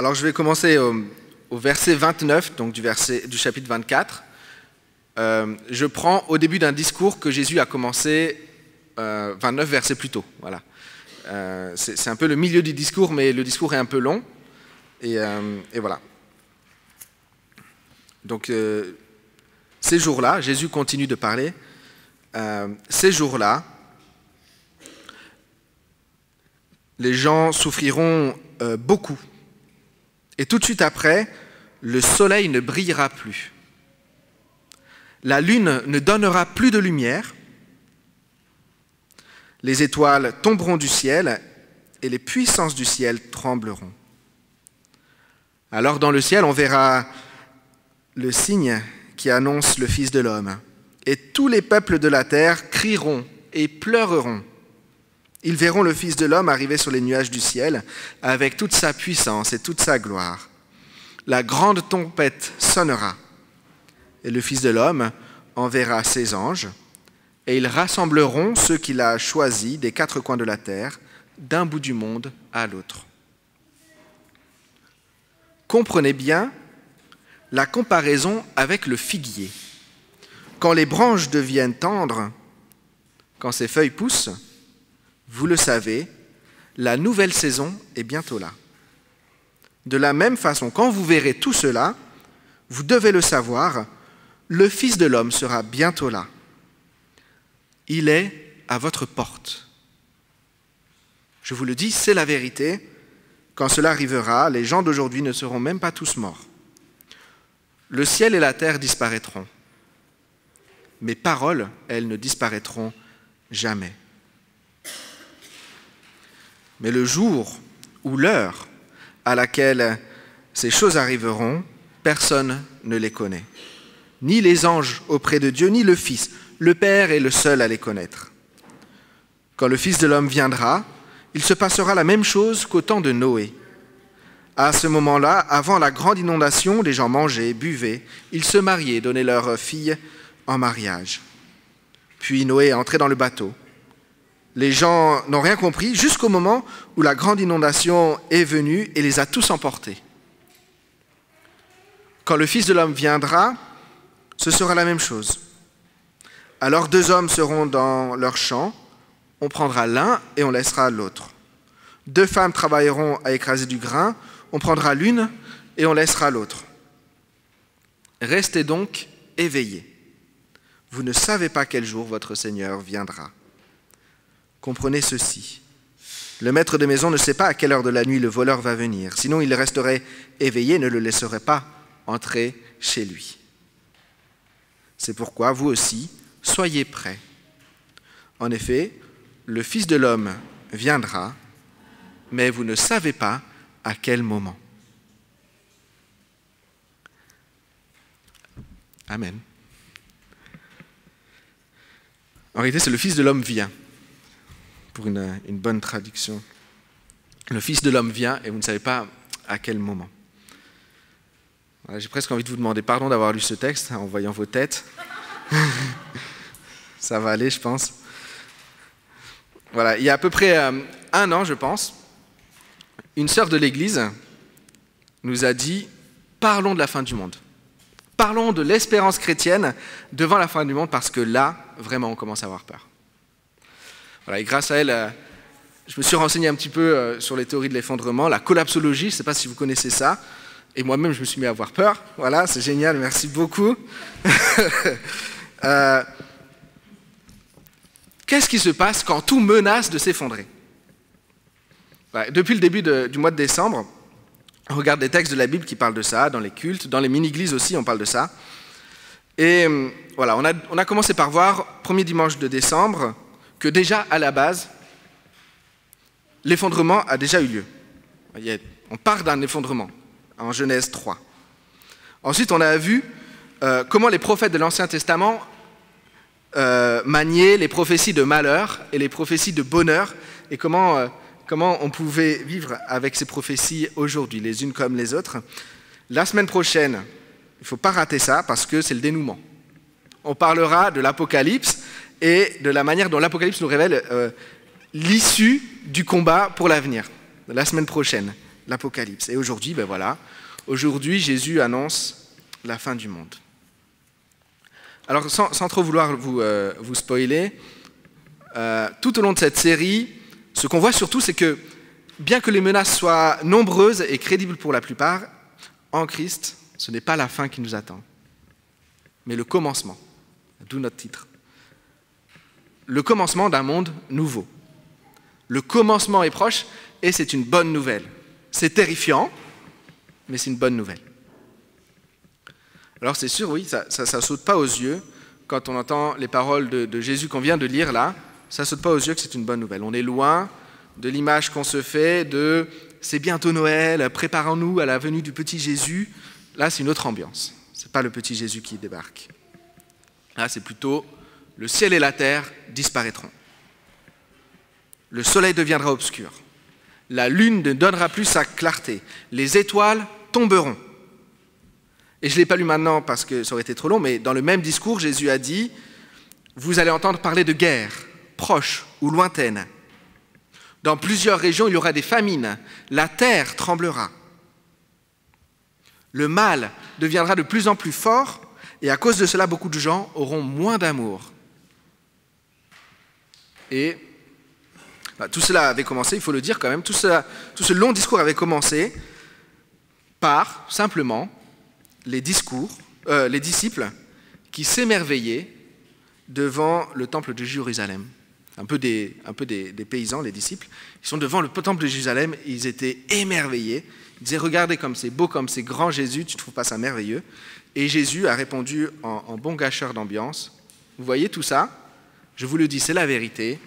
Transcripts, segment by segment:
Alors je vais commencer au verset 29, donc du chapitre 24. Je prends au début d'un discours que Jésus a commencé 29 versets plus tôt. Voilà. C'est un peu le milieu du discours, mais le discours est un peu long. Et voilà. Donc ces jours-là, Jésus continue de parler. Ces jours-là, les gens souffriront beaucoup. Et tout de suite après, le soleil ne brillera plus. La lune ne donnera plus de lumière. Les étoiles tomberont du ciel et les puissances du ciel trembleront. Alors dans le ciel, on verra le signe qui annonce le Fils de l'homme. Et tous les peuples de la terre crieront et pleureront. Ils verront le Fils de l'homme arriver sur les nuages du ciel avec toute sa puissance et toute sa gloire. La grande trompette sonnera et le Fils de l'homme enverra ses anges et ils rassembleront ceux qu'il a choisis des quatre coins de la terre, d'un bout du monde à l'autre. Comprenez bien la comparaison avec le figuier. Quand les branches deviennent tendres, quand ses feuilles poussent, vous le savez, la nouvelle saison est bientôt là. De la même façon, quand vous verrez tout cela, vous devez le savoir, le Fils de l'homme sera bientôt là. Il est à votre porte. Je vous le dis, c'est la vérité. Quand cela arrivera, les gens d'aujourd'hui ne seront même pas tous morts. Le ciel et la terre disparaîtront. Mes paroles, elles ne disparaîtront jamais. Mais le jour ou l'heure à laquelle ces choses arriveront, personne ne les connaît. Ni les anges auprès de Dieu, ni le Fils. Le Père est le seul à les connaître. Quand le Fils de l'homme viendra, il se passera la même chose qu'au temps de Noé. À ce moment-là, avant la grande inondation, les gens mangeaient, buvaient, ils se mariaient, donnaient leurs filles en mariage. Puis Noé est entré dans le bateau. Les gens n'ont rien compris jusqu'au moment où la grande inondation est venue et les a tous emportés. Quand le Fils de l'homme viendra, ce sera la même chose. Alors 2 hommes seront dans leur champ, on prendra l'un et on laissera l'autre. 2 femmes travailleront à écraser du grain, on prendra l'une et on laissera l'autre. Restez donc éveillés. Vous ne savez pas quel jour votre Seigneur viendra. Comprenez ceci. Le maître de maison ne sait pas à quelle heure de la nuit le voleur va venir. Sinon, il resterait éveillé et ne le laisserait pas entrer chez lui. C'est pourquoi, vous aussi, soyez prêts. En effet, le Fils de l'homme viendra, mais vous ne savez pas à quel moment. Amen. En réalité, c'est le Fils de l'homme vient. Pour une bonne traduction. Le Fils de l'homme vient et vous ne savez pas à quel moment. Voilà, j'ai presque envie de vous demander pardon d'avoir lu ce texte en voyant vos têtes. Ça va aller, je pense. Voilà, il y a à peu près 1 an, je pense, une sœur de l'Église nous a dit « Parlons de la fin du monde. Parlons de l'espérance chrétienne devant la fin du monde parce que là, vraiment, on commence à avoir peur. » Voilà, et grâce à elle, je me suis renseigné un petit peu sur les théories de l'effondrement, la collapsologie, je ne sais pas si vous connaissez ça, et moi-même je me suis mis à avoir peur. Voilà, c'est génial, merci beaucoup. Qu'est-ce qui se passe quand tout menace de s'effondrer? Voilà, depuis le début du mois de décembre, on regarde des textes de la Bible qui parlent de ça, dans les cultes, dans les mini-églises aussi, on parle de ça. Et voilà, on a commencé par voir, premier dimanche de décembre, que déjà, à la base, l'effondrement a déjà eu lieu. On part d'un effondrement, en Genèse 3. Ensuite, on a vu comment les prophètes de l'Ancien Testament maniaient les prophéties de malheur et les prophéties de bonheur, et comment on pouvait vivre avec ces prophéties aujourd'hui, les unes comme les autres. La semaine prochaine, il ne faut pas rater ça, parce que c'est le dénouement. On parlera de l'Apocalypse, et de la manière dont l'Apocalypse nous révèle l'issue du combat pour l'avenir, la semaine prochaine. l'Apocalypse. Et aujourd'hui, ben voilà, aujourd'hui Jésus annonce la fin du monde. Alors sans trop vouloir vous spoiler, tout au long de cette série, ce qu'on voit surtout, c'est que bien que les menaces soient nombreuses et crédibles pour la plupart, en Christ, ce n'est pas la fin qui nous attend, mais le commencement, d'où notre titre. Le commencement d'un monde nouveau. Le commencement est proche et c'est une bonne nouvelle. C'est terrifiant, mais c'est une bonne nouvelle. Alors c'est sûr, oui, ça ne saute pas aux yeux quand on entend les paroles de Jésus qu'on vient de lire là, ça ne saute pas aux yeux que c'est une bonne nouvelle. On est loin de l'image qu'on se fait de « c'est bientôt Noël, préparons-nous à la venue du petit Jésus ». Là, c'est une autre ambiance. Ce n'est pas le petit Jésus qui débarque. Là, c'est plutôt le ciel et la terre disparaîtront. Le soleil deviendra obscur. La lune ne donnera plus sa clarté. Les étoiles tomberont. Et je ne l'ai pas lu maintenant parce que ça aurait été trop long, mais dans le même discours, Jésus a dit « Vous allez entendre parler de guerre, proche ou lointaine. Dans plusieurs régions, il y aura des famines. La terre tremblera. Le mal deviendra de plus en plus fort et à cause de cela, beaucoup de gens auront moins d'amour. » Et tout cela avait commencé, il faut le dire quand même, tout ce long discours avait commencé par, simplement, les disciples qui s'émerveillaient devant le temple de Jérusalem. Un peu des paysans, les disciples. Ils sont devant le temple de Jérusalem, ils étaient émerveillés. Ils disaient, regardez comme c'est beau, comme c'est grand Jésus, tu ne trouves pas ça merveilleux? Et Jésus a répondu en bon gâcheur d'ambiance, vous voyez tout ça? Je vous le dis, c'est la vérité.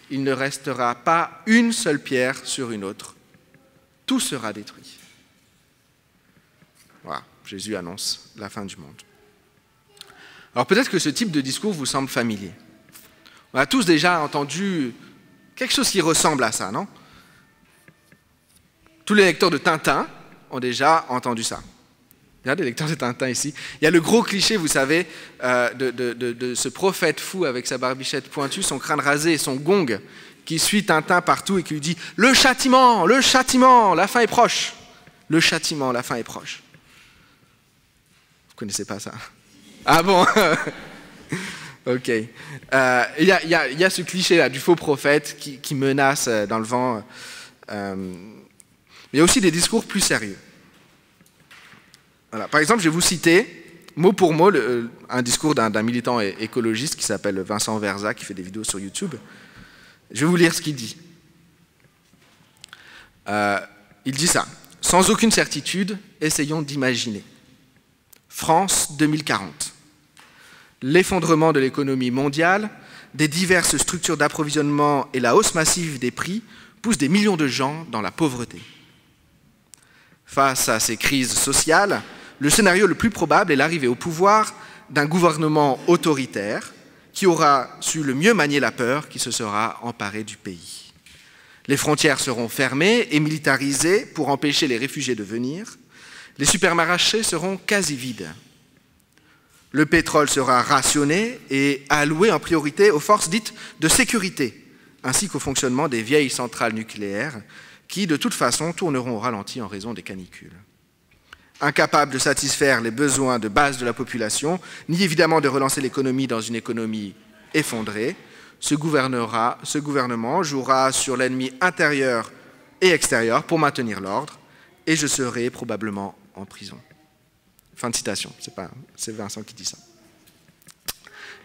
Il ne restera pas une seule pierre sur une autre. Tout sera détruit. Voilà. Jésus annonce la fin du monde. Alors peut-être que ce type de discours vous semble familier. On a tous déjà entendu quelque chose qui ressemble à ça, non? Tous les lecteurs de Tintin ont déjà entendu ça. Il y a des lecteurs de Tintin ici. Il y a le gros cliché, vous savez, de ce prophète fou avec sa barbichette pointue, son crâne rasé et son gong qui suit Tintin partout et qui lui dit « Le châtiment, la fin est proche. Le châtiment, la fin est proche. » Vous ne connaissez pas ça? Ah bon? Ok. Il y a ce cliché-là du faux prophète qui menace dans le vent. Mais il y a aussi des discours plus sérieux. Voilà. Par exemple, je vais vous citer, mot pour mot, un discours d'un militant écologiste qui s'appelle Vincent Verza, qui fait des vidéos sur YouTube. Je vais vous lire ce qu'il dit. Il dit ça. « Sans aucune certitude, essayons d'imaginer. France 2040. L'effondrement de l'économie mondiale, des diverses structures d'approvisionnement et la hausse massive des prix poussent des millions de gens dans la pauvreté. Face à ces crises sociales, le scénario le plus probable est l'arrivée au pouvoir d'un gouvernement autoritaire qui aura su le mieux manier la peur qui se sera emparée du pays. Les frontières seront fermées et militarisées pour empêcher les réfugiés de venir. Les supermarchés seront quasi vides. Le pétrole sera rationné et alloué en priorité aux forces dites de sécurité, ainsi qu'au fonctionnement des vieilles centrales nucléaires qui, de toute façon, tourneront au ralenti en raison des canicules. Incapable de satisfaire les besoins de base de la population, ni évidemment de relancer l'économie dans une économie effondrée, ce gouvernement jouera sur l'ennemi intérieur et extérieur pour maintenir l'ordre, et je serai probablement en prison. » Fin de citation, c'est Vincent qui dit ça.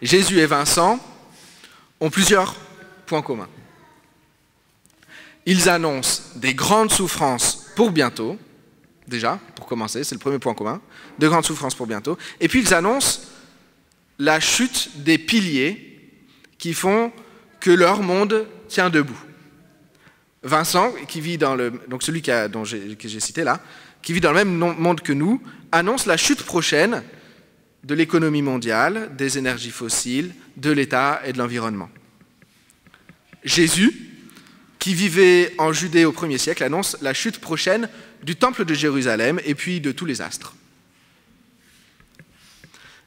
Jésus et Vincent ont plusieurs points communs. Ils annoncent des grandes souffrances pour bientôt, déjà, pour commencer, c'est le premier point commun, de grandes souffrances pour bientôt, et puis ils annoncent la chute des piliers qui font que leur monde tient debout. Vincent, qui vit dans donc celui que j'ai cité là, qui vit dans le même monde que nous, annonce la chute prochaine de l'économie mondiale, des énergies fossiles, de l'État et de l'environnement. Jésus, qui vivait en Judée au 1er siècle, annonce la chute prochaine du temple de Jérusalem et puis de tous les astres.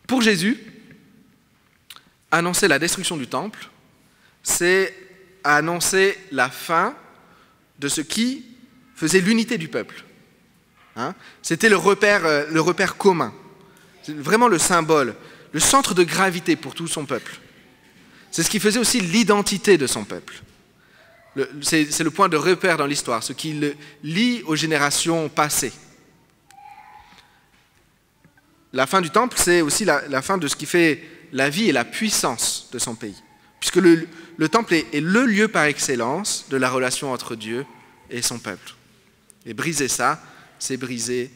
Pour Jésus, annoncer la destruction du temple, c'est annoncer la fin de ce qui faisait l'unité du peuple. Hein? C'était le repère commun. C'est vraiment le symbole, le centre de gravité pour tout son peuple. C'est ce qui faisait aussi l'identité de son peuple. C'est le point de repère dans l'histoire, ce qui le lie aux générations passées. La fin du temple, c'est aussi la fin de ce qui fait la vie et la puissance de son pays. Puisque le temple est le lieu par excellence de la relation entre Dieu et son peuple. Et briser ça, c'est briser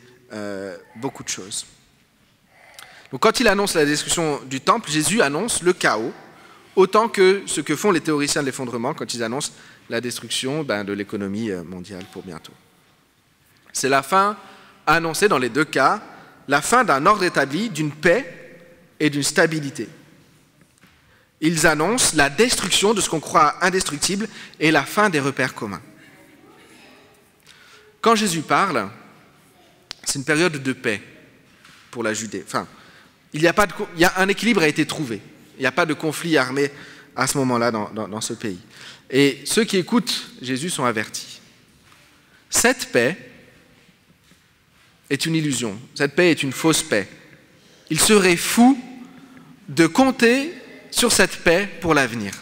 beaucoup de choses. Donc quand il annonce la destruction du temple, Jésus annonce le chaos, autant que ce que font les théoriciens de l'effondrement quand ils annoncent la destruction de l'économie mondiale pour bientôt. C'est la fin annoncée dans les deux cas, la fin d'un ordre établi, d'une paix et d'une stabilité. Ils annoncent la destruction de ce qu'on croit indestructible et la fin des repères communs. Quand Jésus parle, c'est une période de paix pour la Judée. Enfin, un équilibre a été trouvé. Il n'y a pas de conflit armé à ce moment-là dans ce pays. Et ceux qui écoutent Jésus sont avertis. Cette paix est une illusion. Cette paix est une fausse paix. Il serait fou de compter sur cette paix pour l'avenir.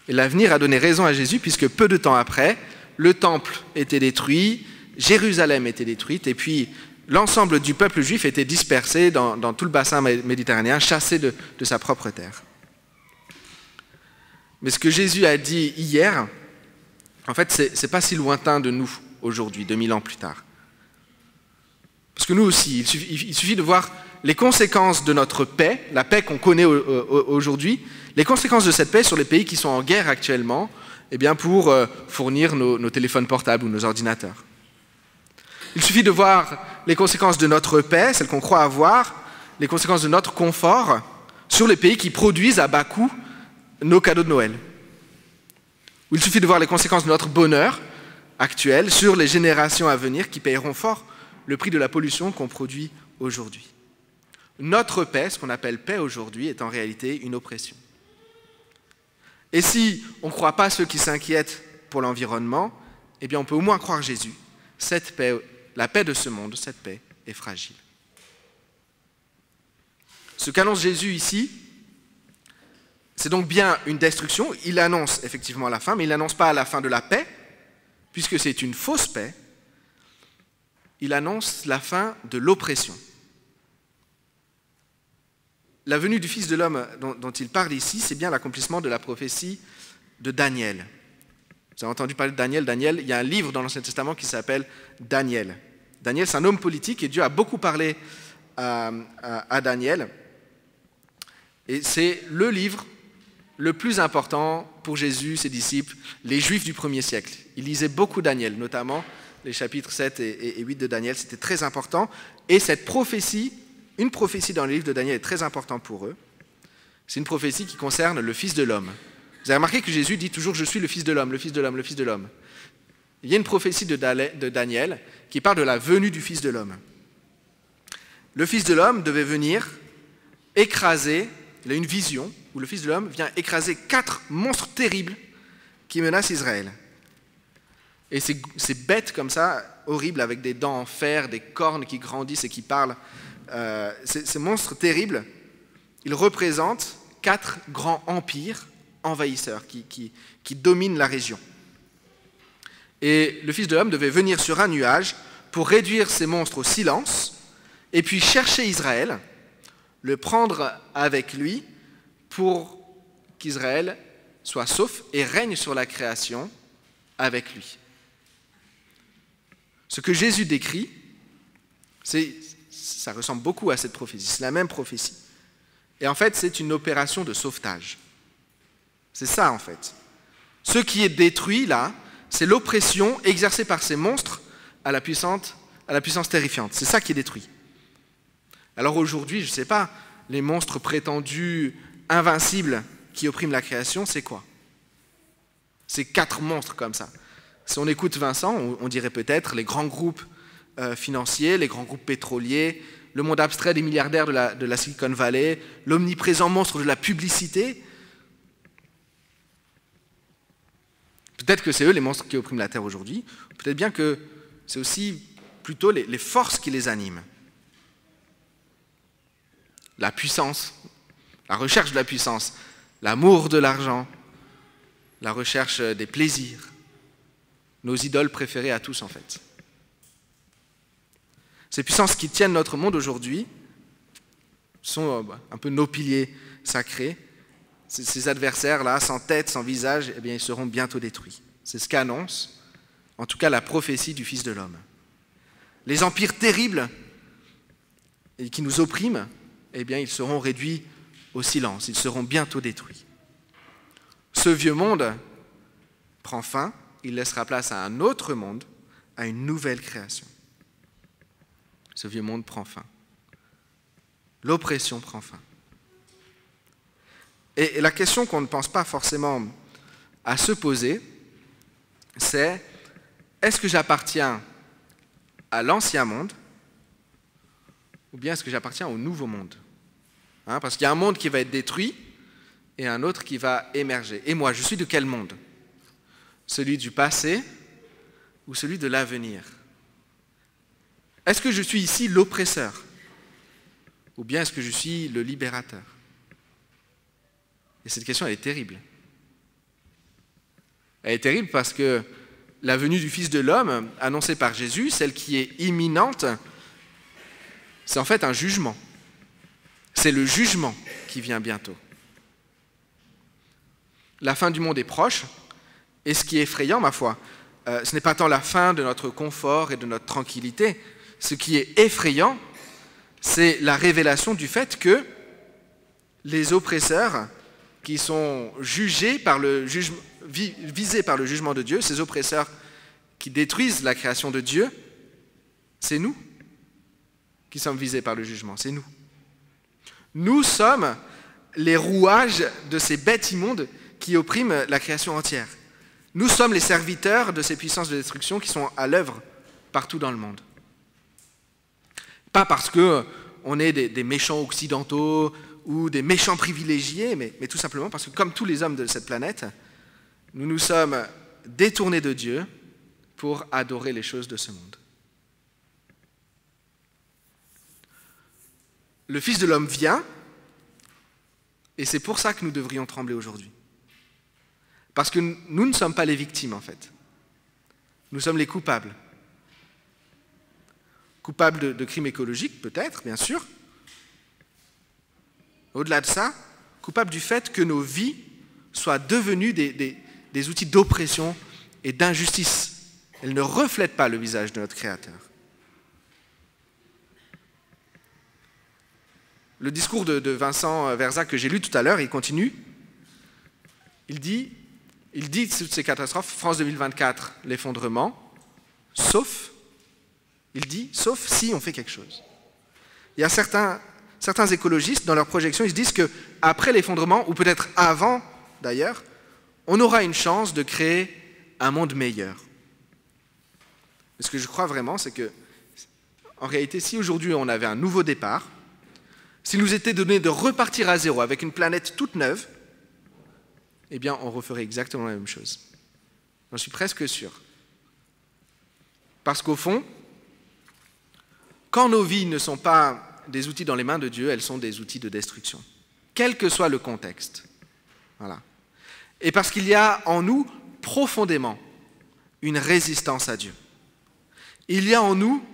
Et l'avenir a donné raison à Jésus puisque peu de temps après, le temple était détruit, Jérusalem était détruite et puis l'ensemble du peuple juif était dispersé dans tout le bassin méditerranéen, chassé de sa propre terre. Mais ce que Jésus a dit hier, en fait, c'est pas si lointain de nous aujourd'hui, 2000 ans plus tard. Parce que nous aussi, il suffit de voir les conséquences de notre paix, la paix qu'on connaît aujourd'hui, les conséquences de cette paix sur les pays qui sont en guerre actuellement, pour fournir nos téléphones portables ou nos ordinateurs. Il suffit de voir les conséquences de notre paix, celles qu'on croit avoir, les conséquences de notre confort sur les pays qui produisent à bas coût nos cadeaux de Noël. Ou il suffit de voir les conséquences de notre bonheur actuel sur les générations à venir qui paieront fort le prix de la pollution qu'on produit aujourd'hui. Notre paix, ce qu'on appelle paix aujourd'hui, est en réalité une oppression. Et si on ne croit pas ceux qui s'inquiètent pour l'environnement, on peut au moins croire Jésus. Cette paix, la paix de ce monde, cette paix est fragile. Ce qu'annonce Jésus ici, c'est donc bien une destruction. Il annonce effectivement la fin, mais il n'annonce pas la fin de la paix, puisque c'est une fausse paix. Il annonce la fin de l'oppression. La venue du Fils de l'homme dont il parle ici, c'est bien l'accomplissement de la prophétie de Daniel. Vous avez entendu parler de Daniel. Il y a un livre dans l'Ancien Testament qui s'appelle Daniel. Daniel, c'est un homme politique et Dieu a beaucoup parlé à Daniel. Et c'est le livre le plus important pour Jésus, ses disciples, les Juifs du 1er siècle. Ils lisaient beaucoup Daniel, notamment les chapitres 7 et 8 de Daniel. C'était très important. Et cette prophétie, une prophétie dans le livre de Daniel est très importante pour eux. C'est une prophétie qui concerne le Fils de l'homme. Vous avez remarqué que Jésus dit toujours « Je suis le Fils de l'homme, le Fils de l'homme, le Fils de l'homme ». Il y a une prophétie de Daniel qui parle de la venue du Fils de l'homme. Le Fils de l'homme devait venir écraser, il a une vision où le Fils de l'homme vient écraser 4 monstres terribles qui menacent Israël. Et ces bêtes comme ça, horribles, avec des dents en fer, des cornes qui grandissent et qui parlent, ces monstres terribles, ils représentent 4 grands empires envahisseurs qui dominent la région. Et le Fils de l'homme devait venir sur un nuage pour réduire ces monstres au silence et puis chercher Israël, le prendre avec lui pour qu'Israël soit sauf et règne sur la création avec lui. Ce que Jésus décrit, ça ressemble beaucoup à cette prophétie, c'est la même prophétie. Et en fait, c'est une opération de sauvetage. C'est ça, en fait. Ce qui est détruit, là, c'est l'oppression exercée par ces monstres à la puissance terrifiante. C'est ça qui est détruit. Alors aujourd'hui, je ne sais pas, les monstres prétendus invincibles qui oppriment la création, c'est quoi? C'est 4 monstres comme ça. Si on écoute Vincent, on dirait peut-être les grands groupes financiers, les grands groupes pétroliers, le monde abstrait des milliardaires de la Silicon Valley, l'omniprésent monstre de la publicité. Peut-être que c'est eux les monstres qui oppriment la terre aujourd'hui, peut-être bien que c'est aussi plutôt les forces qui les animent. La puissance, la recherche de la puissance, l'amour de l'argent, la recherche des plaisirs, nos idoles préférées à tous en fait. Ces puissances qui tiennent notre monde aujourd'hui sont un peu nos piliers sacrés. Ces adversaires-là, sans tête, sans visage, eh bien, ils seront bientôt détruits. C'est ce qu'annonce, en tout cas, la prophétie du Fils de l'homme. Les empires terribles et qui nous oppriment, eh bien, ils seront réduits au silence, ils seront bientôt détruits. Ce vieux monde prend fin, il laissera place à un autre monde, à une nouvelle création. Ce vieux monde prend fin. L'oppression prend fin. Et la question qu'on ne pense pas forcément à se poser, c'est est-ce que j'appartiens à l'ancien monde ou bien est-ce que j'appartiens au nouveau monde ? Parce qu'il y a un monde qui va être détruit et un autre qui va émerger. Et moi, je suis de quel monde ? Celui du passé ou celui de l'avenir ? Est-ce que je suis ici l'oppresseur ou bien est-ce que je suis le libérateur ? Et cette question, elle est terrible. Elle est terrible parce que la venue du Fils de l'homme, annoncée par Jésus, celle qui est imminente, c'est en fait un jugement. C'est le jugement qui vient bientôt. La fin du monde est proche, et ce qui est effrayant, ma foi, ce n'est pas tant la fin de notre confort et de notre tranquillité. Ce qui est effrayant, c'est la révélation du fait que les oppresseurs qui sont visés par le jugement de Dieu, ces oppresseurs qui détruisent la création de Dieu, c'est nous qui sommes visés par le jugement, c'est nous. Nous sommes les rouages de ces bêtes immondes qui oppriment la création entière. Nous sommes les serviteurs de ces puissances de destruction qui sont à l'œuvre partout dans le monde. Pas parce qu'on est des méchants occidentaux ou des méchants privilégiés, mais tout simplement parce que, comme tous les hommes de cette planète, nous nous sommes détournés de Dieu pour adorer les choses de ce monde. Le Fils de l'homme vient, et c'est pour ça que nous devrions trembler aujourd'hui. Parce que nous ne sommes pas les victimes, en fait. Nous sommes les coupables. Coupables de crimes écologiques, peut-être, bien sûr. Au-delà de ça, coupables du fait que nos vies soient devenues des outils d'oppression et d'injustice. Elles ne reflètent pas le visage de notre Créateur. Le discours de Vincent Verzac que j'ai lu tout à l'heure, il continue. Il dit toutes ces catastrophes, France 2024, l'effondrement, sauf si on fait quelque chose. Il y a certains écologistes, dans leurs projections, ils se disent qu'après l'effondrement, ou peut-être avant d'ailleurs, on aura une chance de créer un monde meilleur. Ce que je crois vraiment, c'est que, en réalité, si aujourd'hui on avait un nouveau départ, s'il nous était donné de repartir à zéro avec une planète toute neuve, eh bien, on referait exactement la même chose. J'en suis presque sûr. Parce qu'au fond, quand nos vies ne sont pas des outils dans les mains de Dieu, elles sont des outils de destruction, quel que soit le contexte. Voilà. Et parce qu'il y a en nous profondément une résistance à Dieu. Il y a en nous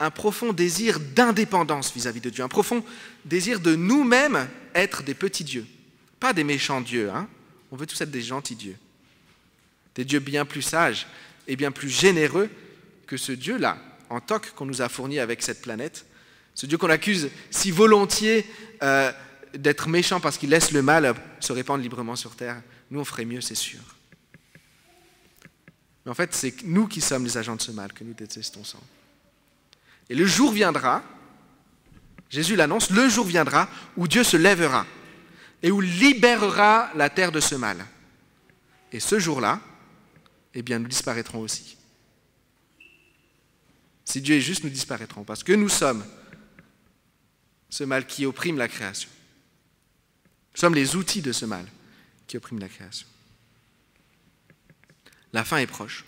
un profond désir d'indépendance vis-à-vis de Dieu, un profond désir de nous-mêmes être des petits dieux, pas des méchants dieux, hein. On veut tous être des gentils dieux, des dieux bien plus sages et bien plus généreux que ce Dieu-là, en toc qu'on nous a fourni avec cette planète, ce Dieu qu'on accuse si volontiers d'être méchant parce qu'il laisse le mal se répandre librement sur terre. Nous, on ferait mieux, c'est sûr. Mais en fait, c'est nous qui sommes les agents de ce mal, que nous détestons sans. Et le jour viendra, Jésus l'annonce, le jour viendra où Dieu se lèvera et où libérera la terre de ce mal. Et ce jour-là, eh bien, nous disparaîtrons aussi. Si Dieu est juste, nous disparaîtrons, parce que nous sommes ce mal qui opprime la création. Nous sommes les outils de ce mal qui opprime la création. La fin est proche.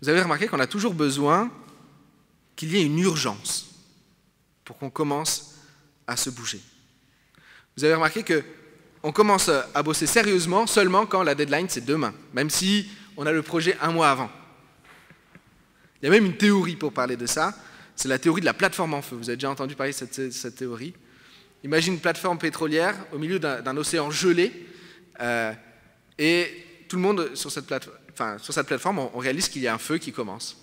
Vous avez remarqué qu'on a toujours besoin qu'il y ait une urgence pour qu'on commence à se bouger. Vous avez remarqué qu'on commence à bosser sérieusement seulement quand la deadline c'est demain, même si on a le projet un mois avant. Il y a même une théorie pour parler de ça, c'est la théorie de la plateforme en feu. Vous avez déjà entendu parler de cette théorie? Imagine une plateforme pétrolière au milieu d'un océan gelé et tout le monde sur cette plateforme, on réalise qu'il y a un feu qui commence.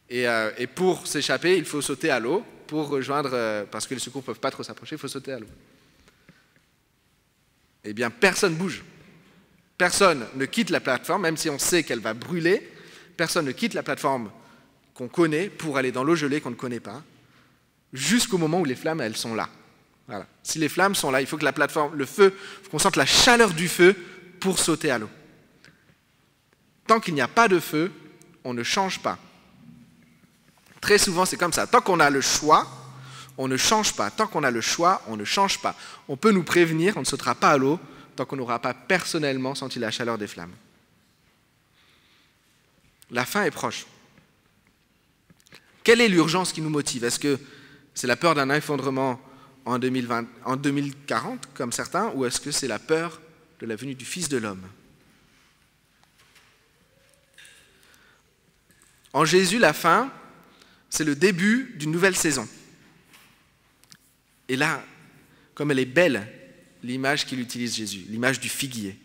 Et pour s'échapper, il faut sauter à l'eau pour rejoindre, parce que les secours ne peuvent pas trop s'approcher, il faut sauter à l'eau. Eh bien, personne ne bouge. Personne ne quitte la plateforme, même si on sait qu'elle va brûler. Personne ne quitte la plateforme qu'on connaît pour aller dans l'eau gelée qu'on ne connaît pas, jusqu'au moment où les flammes, elles sont là. Voilà. Si les flammes sont là, il faut que la plateforme, le feu, il faut qu'on sente la chaleur du feu pour sauter à l'eau. Tant qu'il n'y a pas de feu, on ne change pas. Très souvent, c'est comme ça. Tant qu'on a le choix, on ne change pas. Tant qu'on a le choix, on ne change pas. On peut nous prévenir, on ne sautera pas à l'eau tant qu'on n'aura pas personnellement senti la chaleur des flammes. La fin est proche. Quelle est l'urgence qui nous motive? Est-ce que c'est la peur d'un effondrement en 2040, comme certains, ou est-ce que c'est la peur de la venue du Fils de l'homme? En Jésus, la fin, c'est le début d'une nouvelle saison. Et là, comme elle est belle, l'image qu'il utilise Jésus, l'image du figuier.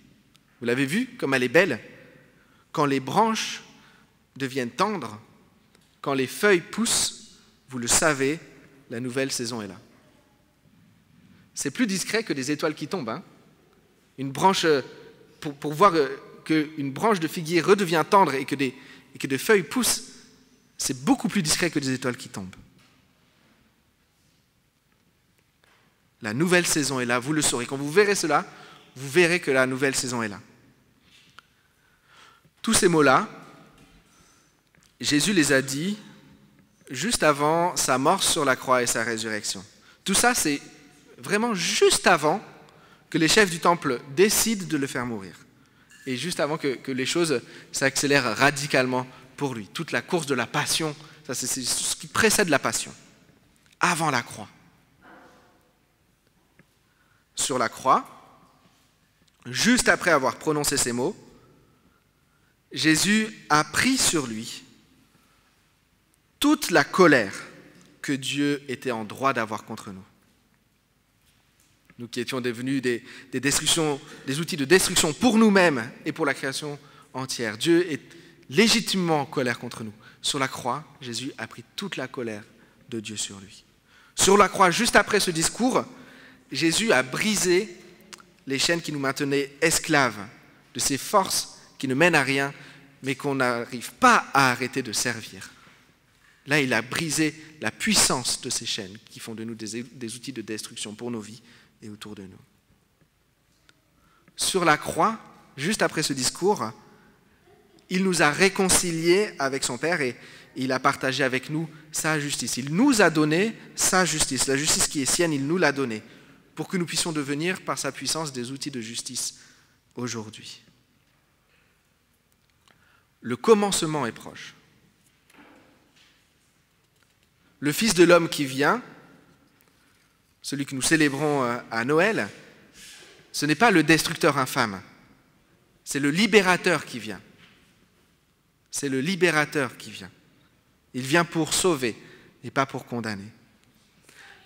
Vous l'avez vu, comme elle est belle? Quand les branches deviennent tendres, quand les feuilles poussent, vous le savez, la nouvelle saison est là. C'est plus discret que des étoiles qui tombent. Hein. Une branche, pour voir qu'une branche de figuier redevient tendre et que des feuilles poussent, c'est beaucoup plus discret que des étoiles qui tombent. La nouvelle saison est là, vous le saurez. Quand vous verrez cela, vous verrez que la nouvelle saison est là. Tous ces mots-là, Jésus les a dit juste avant sa mort sur la croix et sa résurrection. Tout ça, c'est vraiment juste avant que les chefs du temple décident de le faire mourir. Et juste avant que les choses s'accélèrent radicalement pour lui. Toute la course de la passion, ça c'est ce qui précède la passion. Avant la croix. Sur la croix, juste après avoir prononcé ces mots, Jésus a pris sur lui toute la colère que Dieu était en droit d'avoir contre nous. Nous qui étions devenus des outils de destruction pour nous-mêmes et pour la création entière. Dieu est légitimement en colère contre nous. Sur la croix, Jésus a pris toute la colère de Dieu sur lui. Sur la croix, juste après ce discours, Jésus a brisé les chaînes qui nous maintenaient esclaves de ces forces qui ne mènent à rien, mais qu'on n'arrive pas à arrêter de servir. Là, il a brisé la puissance de ces chaînes qui font de nous des outils de destruction pour nos vies et autour de nous. Sur la croix, juste après ce discours, il nous a réconciliés avec son Père et il a partagé avec nous sa justice. Il nous a donné sa justice. La justice qui est sienne, il nous l'a donnée pour que nous puissions devenir, par sa puissance, des outils de justice aujourd'hui. Le commencement est proche. Le Fils de l'homme qui vient, celui que nous célébrons à Noël, ce n'est pas le destructeur infâme, c'est le libérateur qui vient. C'est le libérateur qui vient. Il vient pour sauver et pas pour condamner.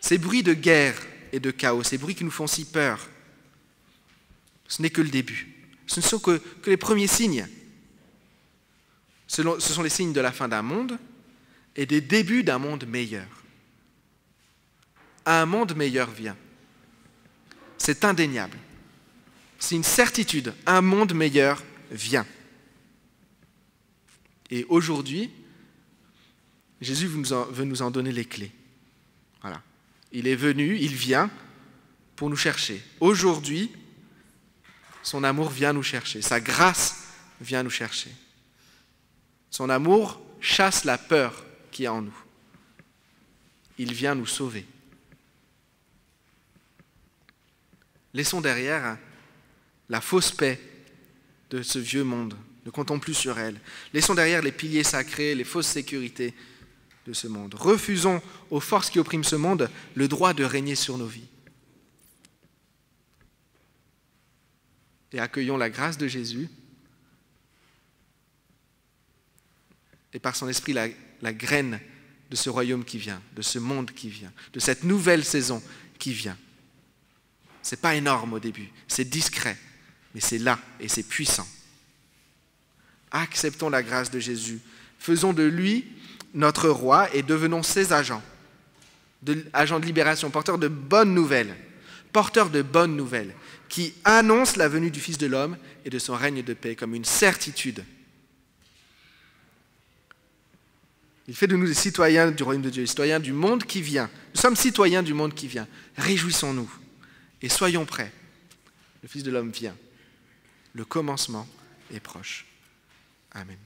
Ces bruits de guerre et de chaos, ces bruits qui nous font si peur, ce n'est que le début. Ce ne sont que les premiers signes. Ce sont les signes de la fin d'un monde et des débuts d'un monde meilleur. Un monde meilleur vient. C'est indéniable. C'est une certitude. Un monde meilleur vient. Et aujourd'hui, Jésus veut nous en donner les clés. Voilà. Il est venu, il vient pour nous chercher. Aujourd'hui, son amour vient nous chercher. Sa grâce vient nous chercher. Son amour chasse la peur qui est en nous. Il vient nous sauver. Laissons derrière la fausse paix de ce vieux monde. Ne comptons plus sur elle. Laissons derrière les piliers sacrés, les fausses sécurités de ce monde. Refusons aux forces qui oppriment ce monde le droit de régner sur nos vies. Et accueillons la grâce de Jésus et par son esprit la graine de ce royaume qui vient, de ce monde qui vient, de cette nouvelle saison qui vient. Ce n'est pas énorme au début, c'est discret, mais c'est là et c'est puissant. Acceptons la grâce de Jésus, faisons de lui notre roi et devenons ses agents de libération, porteurs de bonnes nouvelles, qui annoncent la venue du Fils de l'homme et de son règne de paix comme une certitude. Il fait de nous des citoyens du royaume de Dieu, des citoyens du monde qui vient. Nous sommes citoyens du monde qui vient. Réjouissons-nous et soyons prêts. Le Fils de l'homme vient. Le commencement est proche. Amen.